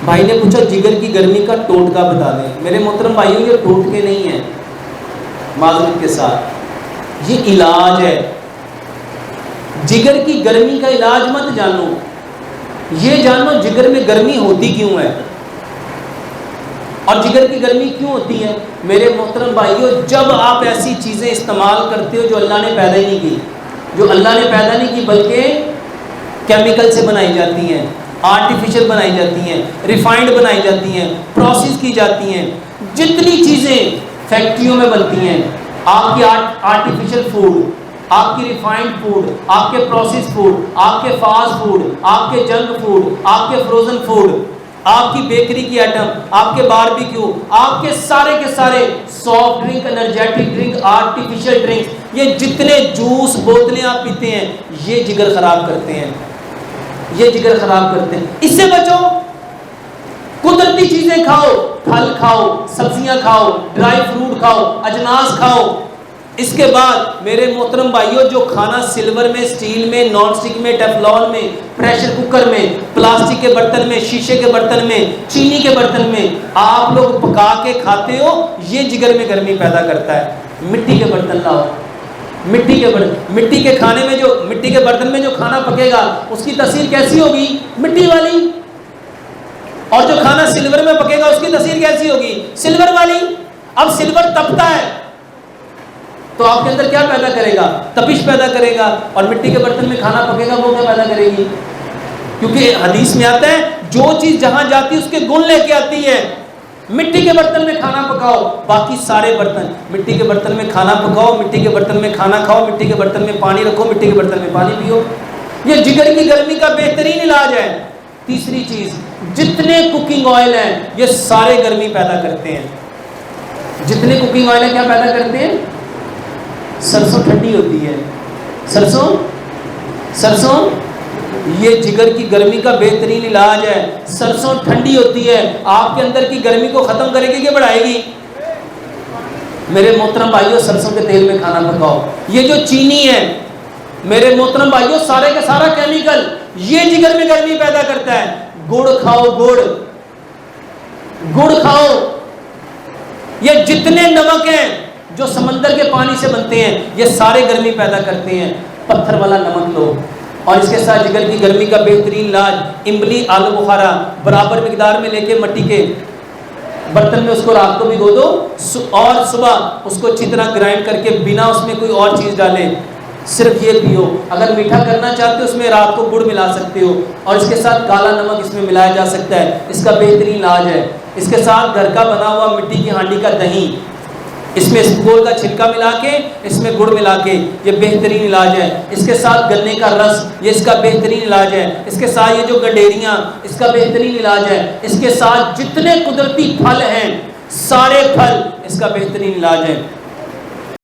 بھائی نے پوچھا جگر کی گرمی کا ٹوٹکا بتا دیں. میرے محترم بھائیوں یہ ٹوٹکے نہیں ہیں، معذرت کے ساتھ یہ علاج ہے. جگر کی گرمی کا علاج مت جانو، یہ جانو جگر میں گرمی ہوتی کیوں ہے اور جگر کی گرمی کیوں ہوتی ہے. میرے محترم بھائیوں جب آپ ایسی چیزیں استعمال کرتے ہو جو اللہ نے پیدا ہی نہیں کی، جو اللہ نے پیدا نہیں کی بلکہ کیمیکل سے بنائی جاتی ہیں، آرٹیفیشل بنائی جاتی ہیں، ریفائنڈ بنائی جاتی ہیں، پروسیس کی جاتی ہیں، جتنی چیزیں فیکٹریوں میں بنتی ہیں، آپ کی آرٹیفیشل فوڈ، آپ کی ریفائنڈ فوڈ، آپ کے پروسیس فوڈ، آپ کے فاسٹ فوڈ، آپ کے جنک فوڈ، آپ کے فروزن فوڈ، آپ کی بیکری کی آئٹم، آپ کے باربیکیو، آپ کے سارے soft drink, energetic drink, artificial drink, یہ جتنے جوس بوتلیں آپ پیتے ہیں یہ جگر خراب کرتے ہیں، یہ جگر خراب کرتے ہیں. اس سے بچو، قدرتی چیزیں کھاؤ، پھل کھاؤ، سبزیاں کھاؤ، ڈرائی فروٹ کھاؤ، اجناس کھاؤ. اس کے بعد میرے محترم بھائیوں جو کھانا سلور میں، سٹیل میں، نان سٹک میں، ٹیفلون میں، پریشر کوکر میں، پلاسٹک کے برتن میں، شیشے کے برتن میں، چینی کے برتن میں آپ لوگ پکا کے کھاتے ہو، یہ جگر میں گرمی پیدا کرتا ہے. مٹی کے برتن لاؤ، مٹی کے کھانے میں جو مٹی کے برتن میں جو کھانا پکے گا اس کی تاثیر کیسی ہوگی؟ مٹی والی. اور جو کھانا سلور میں پکے گا اس کی تاثیر کیسی ہوگی؟ سلور والی. اب سلور تپتا ہے تو آپ کے اندر کیا پیدا کرے گا؟ تپش پیدا کرے گا. اور مٹی کے برتن میں کھانا پکے گا وہ کیا پیدا کرے گی؟ کیونکہ حدیث میں آتا ہے جو چیز جہاں جاتی ہے اس کے گن لے کے آتی ہے. مٹی کے برتن میں کھانا پکاؤ، باقی سارے برتن مٹی کے برتن میں کھانا پکاؤ، مٹی کے برتن میں کھانا کھاؤ، مٹی کے برتن میں پانی رکھو، مٹی کے برتن میں پانی پیو. یہ جگر کی گرمی کا بہترین علاج ہے. تیسری چیز، جتنے کوکنگ آئل ہیں یہ سارے گرمی پیدا کرتے ہیں. جتنے کوکنگ آئل ہیں کیا پیدا کرتے ہیں؟ سرسوں ٹھنڈی ہوتی ہے، سرسوں یہ جگر کی گرمی کا بہترین علاج ہے. سرسوں ٹھنڈی ہوتی ہے، آپ کے اندر کی گرمی کو ختم کرے گی کہ بڑھائے گی؟ میرے محترم بھائیوں سرسوں کے تیل میں کھانا پکاؤ. یہ جو چینی ہے میرے محترم بھائیوں سارے کا سارا کیمیکل یہ جگر میں گرمی پیدا کرتا ہے. گڑ کھاؤ، گڑ کھاؤ. یہ جتنے نمک ہیں جو سمندر کے پانی سے بنتے ہیں یہ سارے گرمی پیدا کرتے ہیں. پتھر والا نمک لو. اور اس کے ساتھ جگر کی گرمی کا بہترین علاج املی، آلو بخارا برابر مقدار میں لے کے مٹی کے برتن میں اس کو رات کو بھگو دو اور صبح اس کو اچھی طرح گرائنڈ کر کے بنا اس میں کوئی اور چیز ڈالے صرف یہ پیو. اگر میٹھا کرنا چاہتے ہو اس میں رات کو گڑ ملا سکتے ہو اور اس کے ساتھ کالا نمک اس میں ملایا جا سکتا ہے. اس کا بہترین علاج ہے. اس کے ساتھ گھر کا بنا ہوا مٹی کی ہانڈی کا دہی، اس میں اسپول کا چھلکا ملا کے اس میں گڑ ملا کے یہ بہترین علاج ہے. اس کے ساتھ گنے کا رس یہ اس کا بہترین علاج ہے. اس کے ساتھ یہ جو گڈیریاں اس کا بہترین علاج ہے. اس کے ساتھ جتنے قدرتی پھل ہیں سارے پھل اس کا بہترین علاج ہے.